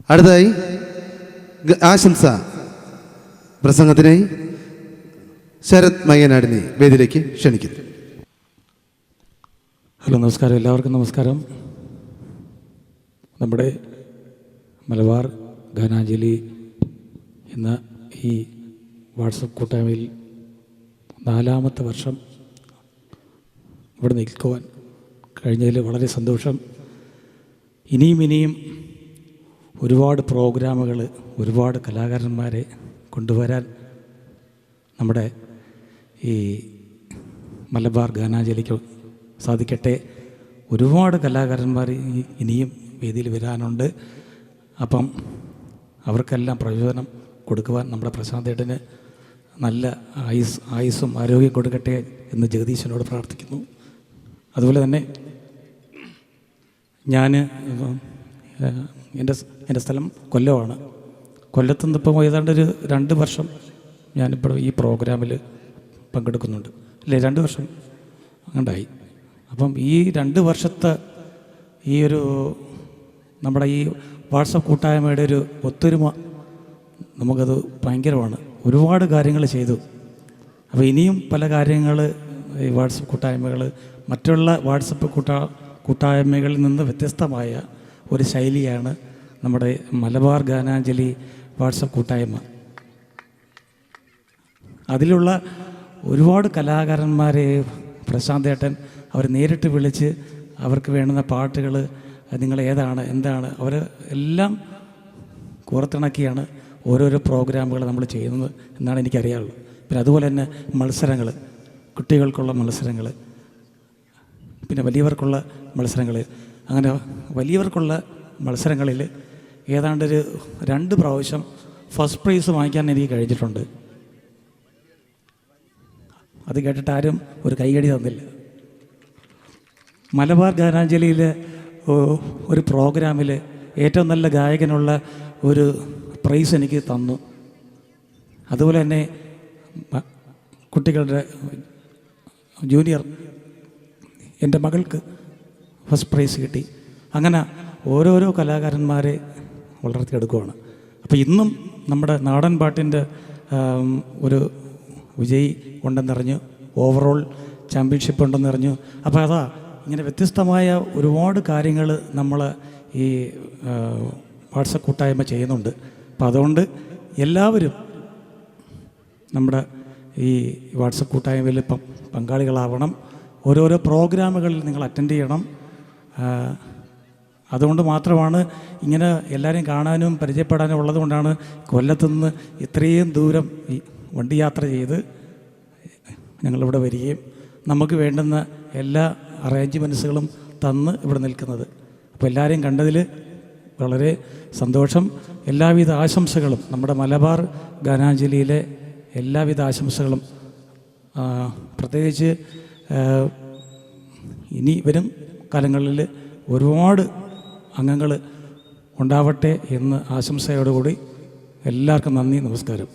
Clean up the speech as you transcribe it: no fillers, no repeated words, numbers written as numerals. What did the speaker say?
അടുത്തതായി ആശംസ പ്രസംഗത്തിനായി ശരത് മയ്യനാടിനെ വേദിയിലേക്ക് ക്ഷണിക്കുന്നു. ഹലോ, നമസ്കാരം. എല്ലാവർക്കും നമസ്കാരം. നമ്മുടെ മലബാർ ഗാനാഞ്ജലി എന്ന ഈ വാട്സപ്പ് കൂട്ടായ്മയിൽ 4ാമത്തെ വർഷം ഇവിടെ നിൽക്കുവാൻ കഴിഞ്ഞതിൽ വളരെ സന്തോഷം. ഇനിയും ഒരുപാട് പ്രോഗ്രാമുകൾ, ഒരുപാട് കലാകാരന്മാരെ കൊണ്ടുവരാൻ നമ്മുടെ ഈ മലബാർ ഗാനാഞ്ജലിക്ക് സാധിക്കട്ടെ. ഒരുപാട് കലാകാരന്മാർ ഇനിയും വേദിയിൽ വരാനുണ്ട്. അപ്പം അവർക്കെല്ലാം പ്രയോജനം കൊടുക്കുവാൻ നമ്മുടെ പ്രശാന്തേട്ടന് നല്ല ആയുസ്സും ആരോഗ്യം കൊടുക്കട്ടെ എന്ന് ജഗദീശനോട് പ്രാർത്ഥിക്കുന്നു. അതുപോലെ തന്നെ ഞാൻ എൻ്റെ സ്ഥലം കൊല്ലമാണ്. കൊല്ലത്തുനിന്ന് ഇപ്പോൾ ഏതാണ്ട് ഒരു 2 വർഷം ഞാനിപ്പോൾ ഈ പ്രോഗ്രാമിൽ പങ്കെടുക്കുന്നുണ്ട്. അല്ലേ, 2 വർഷം ഉണ്ടായി. അപ്പം ഈ 2 വർഷത്തെ ഈ ഒരു നമ്മുടെ ഈ വാട്സപ്പ് കൂട്ടായ്മയുടെ ഒരു ഒത്തൊരുമ നമുക്കത് ഭയങ്കരമാണ്. ഒരുപാട് കാര്യങ്ങൾ ചെയ്തു. അപ്പോൾ ഇനിയും പല കാര്യങ്ങൾ ഈ വാട്സപ്പ് കൂട്ടായ്മകൾ മറ്റുള്ള വാട്സപ്പ് കൂട്ടായ്മകളിൽ നിന്ന് വ്യത്യസ്തമായ ഒരു ശൈലിയാണ് നമ്മുടെ മലബാർ ഗാനാഞ്ജലി വാട്സപ്പ് കൂട്ടായ്മ. അതിലുള്ള ഒരുപാട് കലാകാരന്മാരെ പ്രശാന്തേട്ടൻ അവർ നേരിട്ട് വിളിച്ച് അവർക്ക് വേണ്ടുന്ന പാട്ടുകൾ നിങ്ങൾ എന്താണ് അവർ എല്ലാം കോർത്തിണക്കിയാണ് ഓരോരോ പ്രോഗ്രാമുകൾ നമ്മൾ ചെയ്യുന്നത് എന്നാണ് എനിക്കറിയാവുള്ളത്. പിന്നെ അതുപോലെ തന്നെ മത്സരങ്ങൾ, കുട്ടികൾക്കുള്ള മത്സരങ്ങൾ, പിന്നെ വലിയവർക്കുള്ള മത്സരങ്ങൾ. അങ്ങനെ വലിയവർക്കുള്ള മത്സരങ്ങളിൽ ഏതാണ്ടൊരു 2 പ്രാവശ്യം ഫസ്റ്റ് പ്രൈസ് വാങ്ങിക്കാൻ എനിക്ക് കഴിഞ്ഞിട്ടുണ്ട്. അത് കേട്ടിട്ട് ആരും ഒരു കൈയടി തന്നില്ല. മലബാർ ഗാനാഞ്ജലിയിൽ ഒരു പ്രോഗ്രാമിൽ ഏറ്റവും നല്ല ഗായകനുള്ള ഒരു പ്രൈസ് എനിക്ക് തന്നു. അതുപോലെ തന്നെ കുട്ടികളുടെ ജൂനിയർ എൻ്റെ മകൾക്ക് ഫസ്റ്റ് പ്രൈസ് കിട്ടി. അങ്ങനെ ഓരോരോ കലാകാരന്മാരെ വളർത്തിയെടുക്കുകയാണ്. അപ്പോൾ ഇന്നും നമ്മുടെ നാടൻ പാട്ടിൻ്റെ ഒരു വിജയി ഉണ്ടെന്നറിഞ്ഞു, ഓവറോൾ ചാമ്പ്യൻഷിപ്പ് ഉണ്ടെന്നറിഞ്ഞു. അപ്പോൾ അതാ ഇങ്ങനെ വ്യത്യസ്തമായ ഒരുപാട് കാര്യങ്ങൾ നമ്മൾ ഈ വാട്സപ്പ് കൂട്ടായ്മ ചെയ്യുന്നുണ്ട്. അപ്പോൾ അതുകൊണ്ട് എല്ലാവരും നമ്മുടെ ഈ വാട്സപ്പ് കൂട്ടായ്മയിൽ പങ്കാളികളാവണം. ഓരോരോ പ്രോഗ്രാമുകളിൽ നിങ്ങൾ അറ്റൻഡ് ചെയ്യണം. അതുകൊണ്ട് മാത്രമാണ് ഇങ്ങനെ എല്ലാവരെയും കാണാനും പരിചയപ്പെടാനും ഉള്ളതുകൊണ്ടാണ് കൊല്ലത്തുനിന്ന് ഇത്രയും ദൂരം ഈ വണ്ടി യാത്ര ചെയ്ത് ഞങ്ങളിവിടെ വരികയും നമുക്ക് വേണ്ടുന്ന എല്ലാ അറേഞ്ച്മെൻറ്റ്സുകളും തന്ന് ഇവിടെ നിൽക്കുന്നത്. അപ്പോൾ എല്ലാവരെയും കണ്ടതിൽ വളരെ സന്തോഷം. എല്ലാവിധ ആശംസകളും നമ്മുടെ മലബാർ ഗാനാഞ്ജലിയിലെ എല്ലാവിധ ആശംസകളും. പ്രത്യേകിച്ച് ഇനി വരും കാലങ്ങളിൽ ഒരുപാട് അംഗങ്ങൾ ഉണ്ടാവട്ടെ എന്ന് ആശംസയോടുകൂടി എല്ലാവർക്കും നന്ദി, നമസ്കാരം.